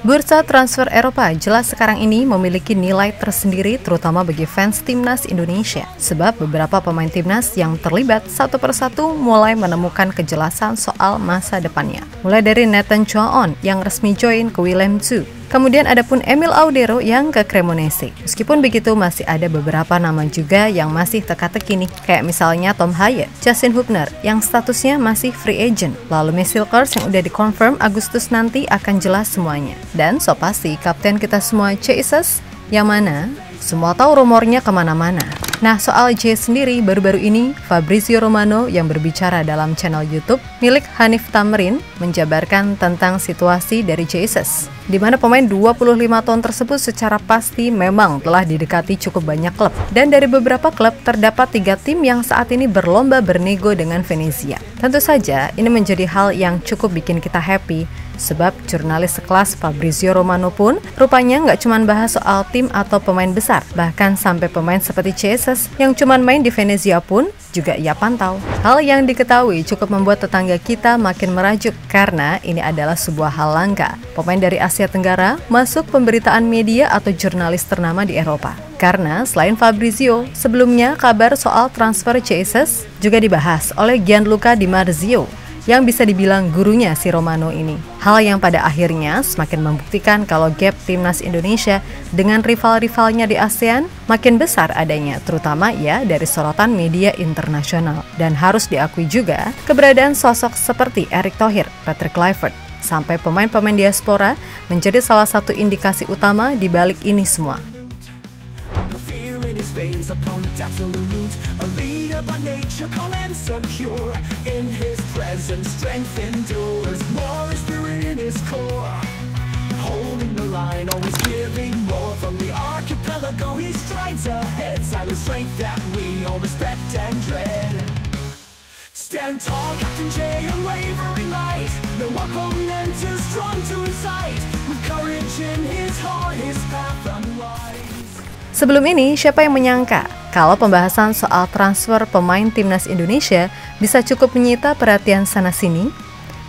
Bursa transfer Eropa jelas sekarang ini memiliki nilai tersendiri terutama bagi fans timnas Indonesia. Sebab beberapa pemain timnas yang terlibat satu persatu mulai menemukan kejelasan soal masa depannya. Mulai dari Nathan Choaon yang resmi join ke Willem II. Kemudian ada pun Emil Audero yang ke Cremonese. Meskipun begitu masih ada beberapa nama juga yang masih teka-teki nih. Kayak misalnya Tom Haaien, Justin Hubner yang statusnya masih free agent. Lalu Mesilkers yang udah dikonfirm Agustus nanti akan jelas semuanya. Dan so pasti kapten kita semua Jesus yang mana semua tahu rumornya kemana-mana. Nah, soal J sendiri, baru-baru ini Fabrizio Romano yang berbicara dalam channel YouTube milik Hanif Thamrin menjabarkan tentang situasi dari Jesus, di mana pemain 25 tahun tersebut secara pasti memang telah didekati cukup banyak klub. Dan dari beberapa klub terdapat 3 tim yang saat ini berlomba bernego dengan Venezia. Tentu saja ini menjadi hal yang cukup bikin kita happy, sebab jurnalis sekelas Fabrizio Romano pun rupanya nggak cuma bahas soal tim atau pemain besar, bahkan sampai pemain seperti Jesus yang cuma main di Venezia pun juga ia pantau. Hal yang diketahui cukup membuat tetangga kita makin merajuk karena ini adalah sebuah hal langka. Pemain dari Asia Tenggara masuk pemberitaan media atau jurnalis ternama di Eropa. Karena selain Fabrizio, sebelumnya kabar soal transfer Jesus juga dibahas oleh Gianluca Di Marzio yang bisa dibilang gurunya si Romano ini. Hal yang pada akhirnya semakin membuktikan kalau gap timnas Indonesia dengan rival-rivalnya di ASEAN makin besar adanya, terutama ya dari sorotan media internasional. Dan harus diakui juga keberadaan sosok seperti Erick Thohir, Patrick Kluivert, sampai pemain-pemain diaspora menjadi salah satu indikasi utama di balik ini semua. Veins opponent absolute, a leader by nature, calm and secure. In his presence, strength endures. More is spirit in his core. Holding the line, always giving more. From the archipelago, he strides ahead. Silent strength that we all respect and dread. Stand tall, Captain J, unwavering light. No opponent is strong to incite. With courage in his heart, his path unwise. Sebelum ini, siapa yang menyangka kalau pembahasan soal transfer pemain timnas Indonesia bisa cukup menyita perhatian sana-sini?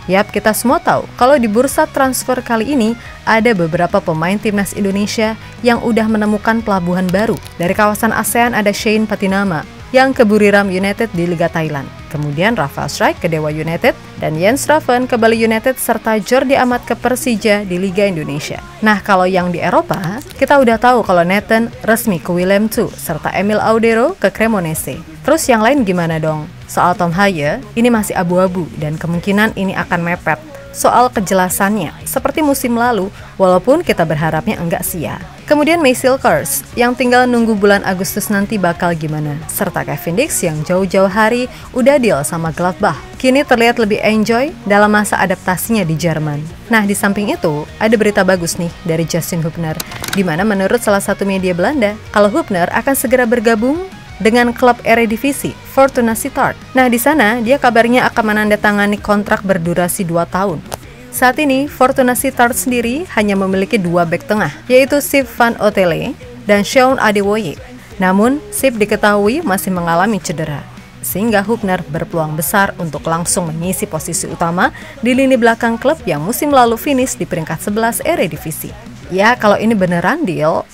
Yap, kita semua tahu kalau di bursa transfer kali ini ada beberapa pemain timnas Indonesia yang udah menemukan pelabuhan baru. Dari kawasan ASEAN ada Shane Patinama yang ke Buriram United di Liga Thailand. Kemudian Rafael Strijk ke Dewa United dan Jens Raven ke Bali United serta Jordi Amat ke Persija di Liga Indonesia. Nah, kalau yang di Eropa, kita udah tahu kalau Nathan resmi ke Willem II serta Emil Audero ke Cremonese. Terus yang lain gimana dong? Soal Tom Haaien, ini masih abu-abu dan kemungkinan ini akan mepet. Soal kejelasannya, seperti musim lalu, walaupun kita berharapnya enggak sih ya. Kemudian Mesilkers, yang tinggal nunggu bulan Agustus nanti bakal gimana. Serta Kevin Dix yang jauh-jauh hari udah deal sama Gladbach. Kini terlihat lebih enjoy dalam masa adaptasinya di Jerman. Nah, di samping itu, ada berita bagus nih dari Justin Hubner, di mana menurut salah satu media Belanda, kalau Hubner akan segera bergabung dengan klub Eredivisie, Fortuna Sittard. Nah, di sana dia kabarnya akan menandatangani kontrak berdurasi 2 tahun. Saat ini, Fortuna Sittard sendiri hanya memiliki 2 bek tengah, yaitu Sip van Otele dan Sean Adewoye. Namun, Sip diketahui masih mengalami cedera, sehingga Hubner berpeluang besar untuk langsung mengisi posisi utama di lini belakang klub yang musim lalu finish di peringkat 11 Eredivisie. Ya, kalau ini beneran deal,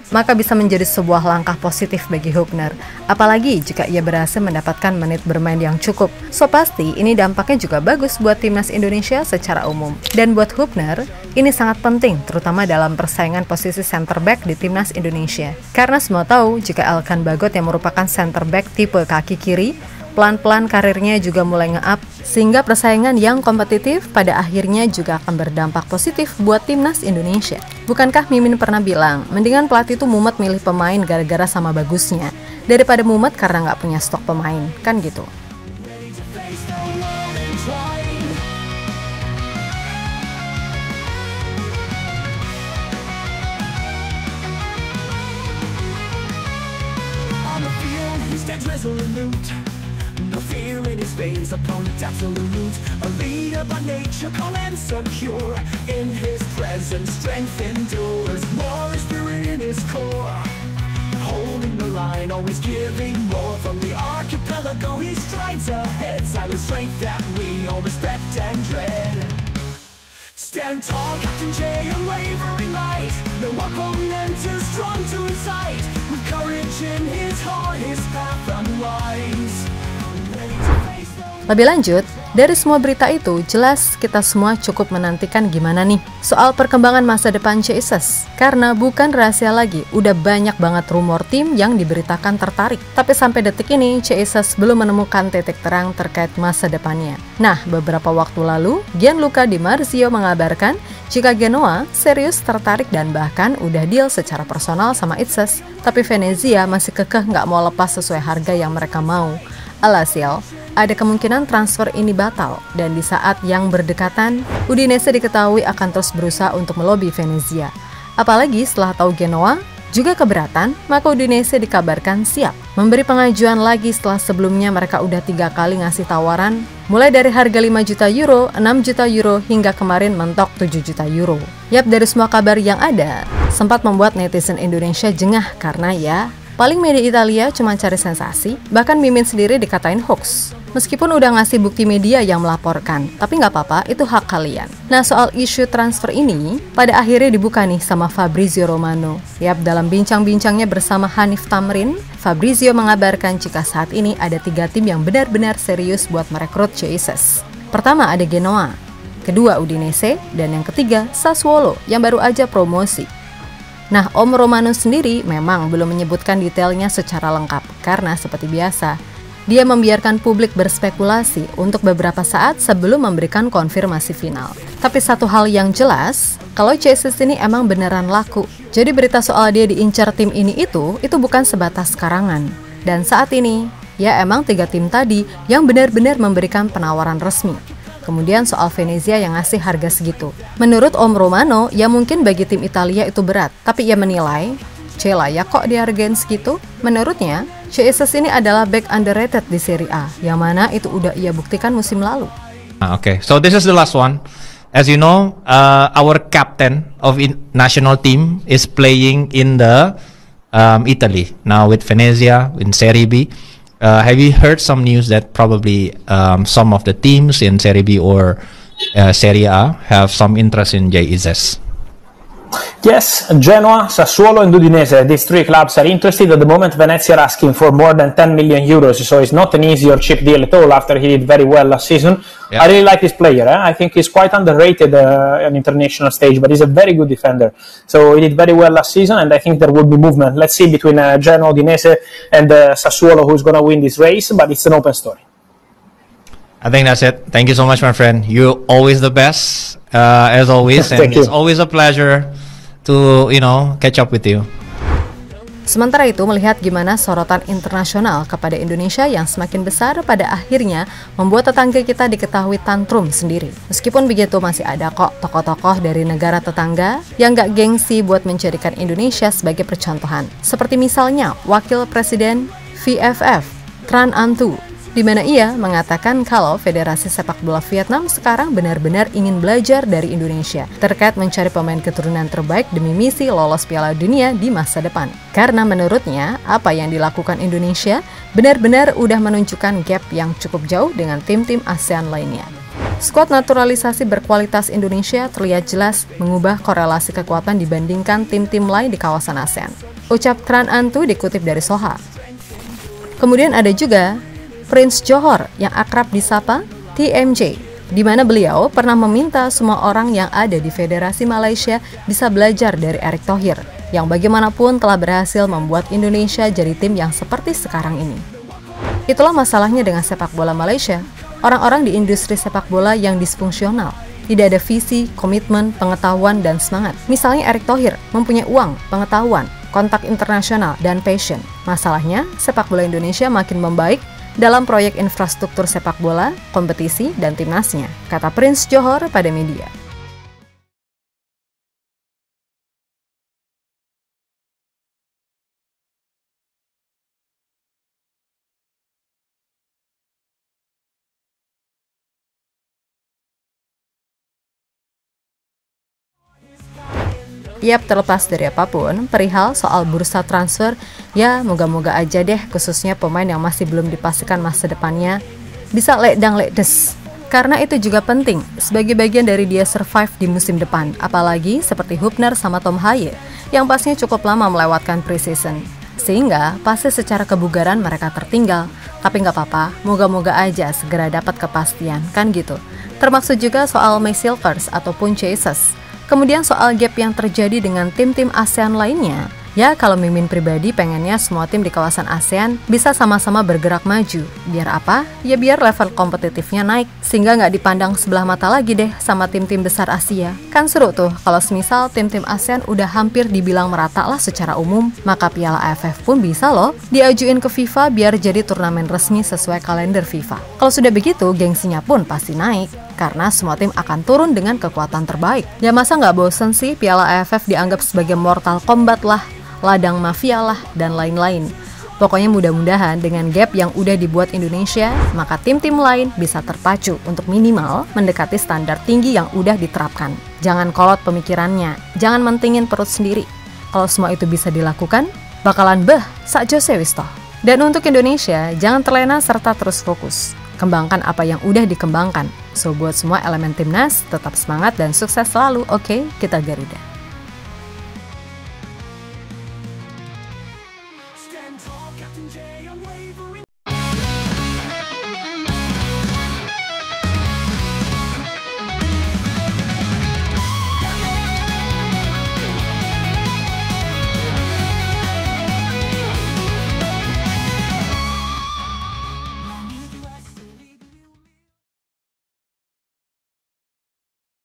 maka bisa menjadi sebuah langkah positif bagi Hubner. Apalagi jika ia berhasil mendapatkan menit bermain yang cukup. So pasti ini dampaknya juga bagus buat timnas Indonesia secara umum. Dan buat Hubner, ini sangat penting terutama dalam persaingan posisi center back di timnas Indonesia. Karena semua tahu jika Elkan Bagot yang merupakan center back tipe kaki kiri, pelan-pelan karirnya juga mulai nge-up, sehingga persaingan yang kompetitif pada akhirnya juga akan berdampak positif buat timnas Indonesia. Bukankah Mimin pernah bilang, mendingan pelatih itu mumet milih pemain gara-gara sama bagusnya, daripada mumet karena nggak punya stok pemain, kan gitu. No fear in his veins, opponent absolute, a leader by nature, calm and secure. In his presence, strength endures. More is spirit in his core. Holding the line, always giving more. From the archipelago, he strides ahead. Silent strength that we all respect and dread. Stand tall, Captain J, unwavering light. No opponent is strong to incite. With courage in his heart, his path unwise. Ready to face the Lebih lanjut, dari semua berita itu, jelas kita semua cukup menantikan gimana nih soal perkembangan masa depan Jesus. Karena bukan rahasia lagi, udah banyak banget rumor tim yang diberitakan tertarik. Tapi sampai detik ini, Jesus belum menemukan titik terang terkait masa depannya. Nah, beberapa waktu lalu, Gianluca Di Marzio mengabarkan jika Genoa serius tertarik dan bahkan udah deal secara personal sama Itses. Tapi Venezia masih kekeh nggak mau lepas sesuai harga yang mereka mau. Alhasil, ada kemungkinan transfer ini batal, dan di saat yang berdekatan, Udinese diketahui akan terus berusaha untuk melobi Venezia. Apalagi setelah tahu Genoa juga keberatan, maka Udinese dikabarkan siap memberi pengajuan lagi setelah sebelumnya mereka udah 3 kali ngasih tawaran, mulai dari harga 5 juta euro, 6 juta euro, hingga kemarin mentok 7 juta euro. Yap, dari semua kabar yang ada, sempat membuat netizen Indonesia jengah karena ya, paling media Italia cuma cari sensasi, bahkan Mimin sendiri dikatain hoax. Meskipun udah ngasih bukti media yang melaporkan, tapi nggak apa-apa, itu hak kalian. Nah, soal isu transfer ini, pada akhirnya dibuka nih sama Fabrizio Romano. Yap, dalam bincang-bincangnya bersama Hanif Tamrin, Fabrizio mengabarkan jika saat ini ada 3 tim yang benar-benar serius buat merekrut Jesus. Pertama ada Genoa, kedua Udinese, dan yang ketiga Sassuolo yang baru aja promosi. Nah, Om Romano sendiri memang belum menyebutkan detailnya secara lengkap, karena seperti biasa, dia membiarkan publik berspekulasi untuk beberapa saat sebelum memberikan konfirmasi final. Tapi satu hal yang jelas, kalau Jesus ini emang beneran laku. Jadi berita soal dia diincar tim ini itu bukan sebatas karangan. Dan saat ini, ya emang 3 tim tadi yang benar-benar memberikan penawaran resmi. Kemudian soal Venezia yang ngasih harga segitu. Menurut Om Romano, ya mungkin bagi tim Italia itu berat, tapi ia menilai, layak kok dihargain segitu. Menurutnya, Jesus ini adalah back underrated di Serie A, yang mana itu udah ia buktikan musim lalu. Okay, so this is the last one. As you know, our captain of national team is playing in the Italy now with Venezia in Serie B. Have you heard some news that probably some of the teams in Serie B or Serie A have some interest in Jesus? Yes, Genoa, Sassuolo and Udinese, these 3 clubs are interested. At the moment, Venezia are asking for more than 10 million euros, so it's not an easy or cheap deal at all after he did very well last season. Yeah. I really like this player. I think he's quite underrated on international stage, but he's a very good defender. So he did very well last season, and I think there will be movement. Let's see between Genoa, Udinese and Sassuolo who's going to win this race, but it's an open story. I think that's it. Thank you so much, my friend. You're always the best, as always, and it's always a pleasure to catch up with you. Sementara itu, melihat gimana sorotan internasional kepada Indonesia yang semakin besar pada akhirnya membuat tetangga kita diketahui tantrum sendiri. Meskipun begitu, masih ada kok tokoh-tokoh dari negara tetangga yang gak gengsi buat menjadikan Indonesia sebagai percontohan. Seperti misalnya Wakil Presiden VFF, Tran Antu, di mana ia mengatakan kalau Federasi Sepak Bola Vietnam sekarang benar-benar ingin belajar dari Indonesia terkait mencari pemain keturunan terbaik demi misi lolos Piala Dunia di masa depan. Karena menurutnya, apa yang dilakukan Indonesia benar-benar udah menunjukkan gap yang cukup jauh dengan tim-tim ASEAN lainnya. Skuad naturalisasi berkualitas Indonesia terlihat jelas mengubah korelasi kekuatan dibandingkan tim-tim lain di kawasan ASEAN. Ucap Tran Antu dikutip dari Soha. Kemudian ada juga Prince Johor yang akrab disapa TMJ, di mana beliau pernah meminta semua orang yang ada di Federasi Malaysia bisa belajar dari Erick Thohir, yang bagaimanapun telah berhasil membuat Indonesia jadi tim yang seperti sekarang ini. Itulah masalahnya dengan sepak bola Malaysia, orang-orang di industri sepak bola yang disfungsional. Tidak ada visi, komitmen, pengetahuan, dan semangat. Misalnya Erick Thohir mempunyai uang, pengetahuan, kontak internasional, dan passion. Masalahnya, sepak bola Indonesia makin membaik dalam proyek infrastruktur sepak bola, kompetisi, dan timnasnya, kata Prince Johor pada media. Yap, terlepas dari apapun, perihal soal bursa transfer, ya moga-moga aja deh khususnya pemain yang masih belum dipastikan masa depannya bisa ledang ledes. Karena itu juga penting sebagai bagian dari dia survive di musim depan, apalagi seperti Hubner sama Tom Haye yang pastinya cukup lama melewatkan preseason. Sehingga pasti secara kebugaran mereka tertinggal. Tapi nggak apa-apa, moga-moga aja segera dapat kepastian, kan gitu. Termaksud juga soal May Silvers ataupun Chasers. Kemudian soal gap yang terjadi dengan tim-tim ASEAN lainnya. Ya, kalau Mimin pribadi pengennya semua tim di kawasan ASEAN bisa sama-sama bergerak maju. Biar apa? Ya biar level kompetitifnya naik, sehingga nggak dipandang sebelah mata lagi deh sama tim-tim besar Asia. Kan seru tuh, kalau semisal tim-tim ASEAN udah hampir dibilang merata lah secara umum, maka Piala AFF pun bisa loh diajuin ke FIFA biar jadi turnamen resmi sesuai kalender FIFA. Kalau sudah begitu, gengsinya pun pasti naik. Karena semua tim akan turun dengan kekuatan terbaik. Ya masa nggak bosen sih Piala AFF dianggap sebagai Mortal Kombat lah, ladang mafia lah, dan lain-lain. Pokoknya mudah-mudahan dengan gap yang udah dibuat Indonesia, maka tim-tim lain bisa terpacu untuk minimal mendekati standar tinggi yang udah diterapkan. Jangan kolot pemikirannya, jangan mentingin perut sendiri. Kalau semua itu bisa dilakukan, bakalan sak Jose Wisto. Dan untuk Indonesia, jangan terlena serta terus fokus. Kembangkan apa yang udah dikembangkan. So buat semua elemen timnas, tetap semangat dan sukses selalu, oke? Kita Garuda.